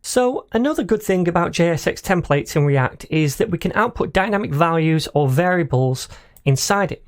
So another good thing about JSX templates in React is that we can output dynamic values or variables inside it.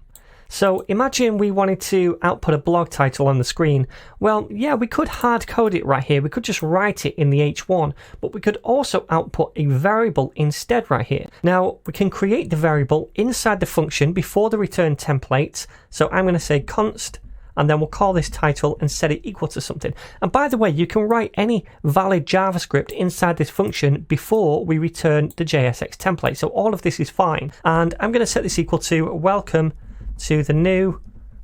So imagine we wanted to output a blog title on the screen. Well, yeah, we could hard code it right here. We could just write it in the H1, but we could also output a variable instead right here. Now, we can create the variable inside the function before the return template. So I'm going to say const, and then we'll call this title and set it equal to something. And by the way, you can write any valid JavaScript inside this function before we return the JSX template. So all of this is fine. And I'm going to set this equal to welcome to the new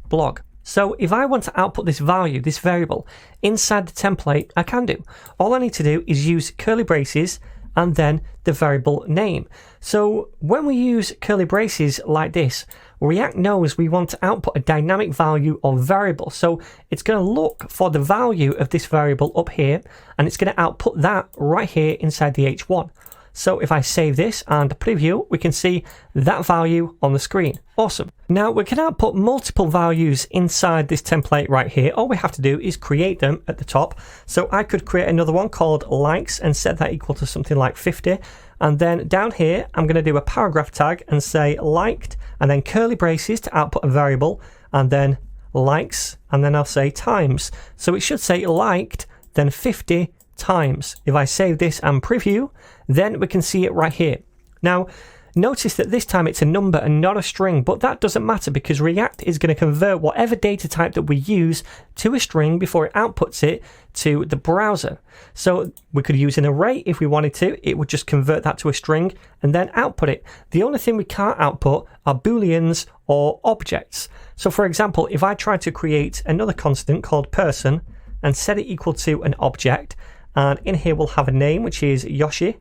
blog. So if I want to output this value, this variable, inside the template, I can do. All I need to do is use curly braces and then the variable name. So when we use curly braces like this, React knows we want to output a dynamic value or variable. So it's going to look for the value of this variable up here, and it's going to output that right here inside the H1. So if I save this and preview, we can see that value on the screen. Awesome. Now we can output multiple values inside this template right here. All we have to do is create them at the top. So I could create another one called likes and set that equal to something like 50. And then down here, I'm going to do a paragraph tag and say liked, and then curly braces to output a variable, and then likes, and then I'll say times. So it should say liked, then 50 times. If I save this and preview, then we can see it right here. Now, notice that this time it's a number and not a string, but that doesn't matter because React is going to convert whatever data type that we use to a string before it outputs it to the browser. So we could use an array if we wanted to. It would just convert that to a string and then output it. The only thing we can't output are booleans or objects. So for example, if I try to create another constant called person and set it equal to an object, and in here we'll have a name, which is Yoshi,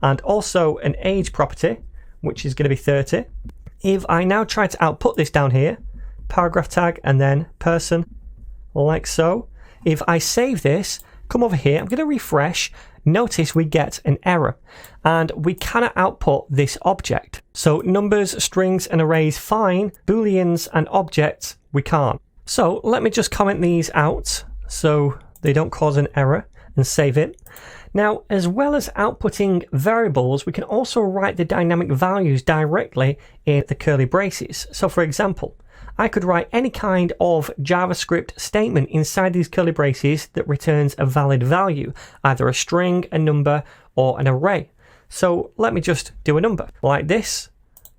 and also an age property, which is going to be 30. If I now try to output this down here, paragraph tag and then person, like so. If I save this, come over here, I'm going to refresh. Notice we get an error, and we cannot output this object. So numbers, strings, and arrays, fine. Booleans and objects, we can't. So let me just comment these out so they don't cause an error, and save it. Now, as well as outputting variables, we can also write the dynamic values directly in the curly braces. So for example, I could write any kind of JavaScript statement inside these curly braces that returns a valid value, either a string, a number, or an array. So let me just do a number like this,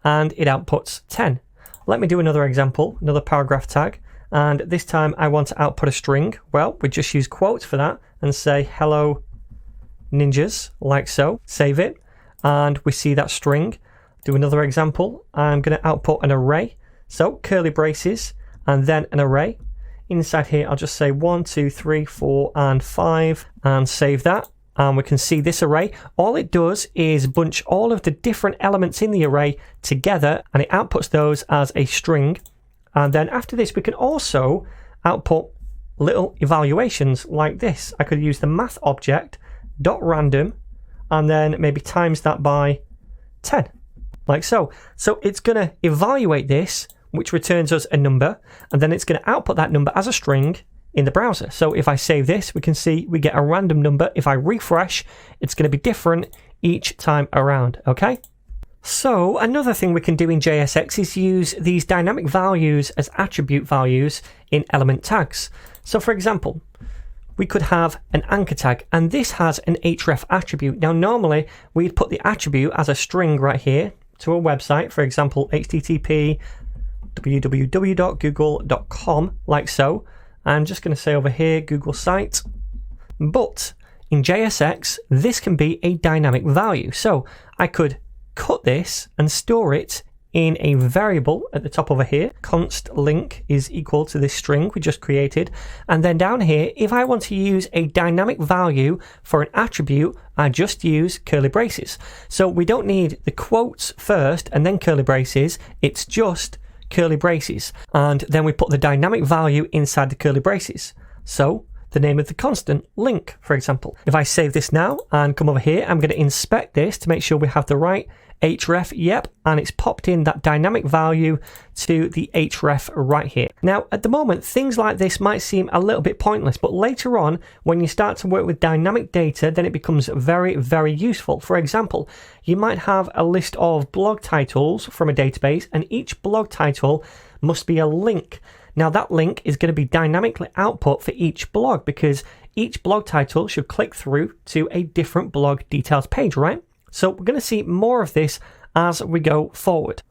and it outputs 10. Let me do another example, another paragraph tag, and this time I want to output a string. Well, we just use quotes for that and say hello ninjas, like so. Save it, and we see that string. Do another example. I'm going to output an array. So curly braces and then an array. Inside here, I'll just say 1, 2, 3, 4, and 5, and save that. And we can see this array. All it does is bunch all of the different elements in the array together, and it outputs those as a string. And then after this, we can also output little evaluations like this. I could use the math object dot random and then maybe times that by 10, like so. So it's going to evaluate this, which returns us a number, and then it's going to output that number as a string in the browser. So if I save this, we can see we get a random number. If I refresh, it's going to be different each time around, okay? So another thing we can do in JSX is use these dynamic values as attribute values in element tags. So for example, we could have an anchor tag, and this has an href attribute. Now normally we'd put the attribute as a string right here to a website, for example, http www.google.com, like so. I'm just going to say over here, Google site. But in JSX, this can be a dynamic value. So I could cut this and store it in a variable at the top over here. Const link is equal to this string we just created. And then down here, if I want to use a dynamic value for an attribute, I just use curly braces. So we don't need the quotes first and then curly braces. It's just curly braces. And then we put the dynamic value inside the curly braces. So the name of the constant, link, for example. If I save this now and come over here, I'm going to inspect this to make sure we have the right href, yep, and it's popped in that dynamic value to the href right here. Now, at the moment, things like this might seem a little bit pointless, but later on, when you start to work with dynamic data, then it becomes very, very useful. For example, you might have a list of blog titles from a database, and each blog title must be a link. Now, that link is going to be dynamically output for each blog because each blog title should click through to a different blog details page, right? So we're going to see more of this as we go forward.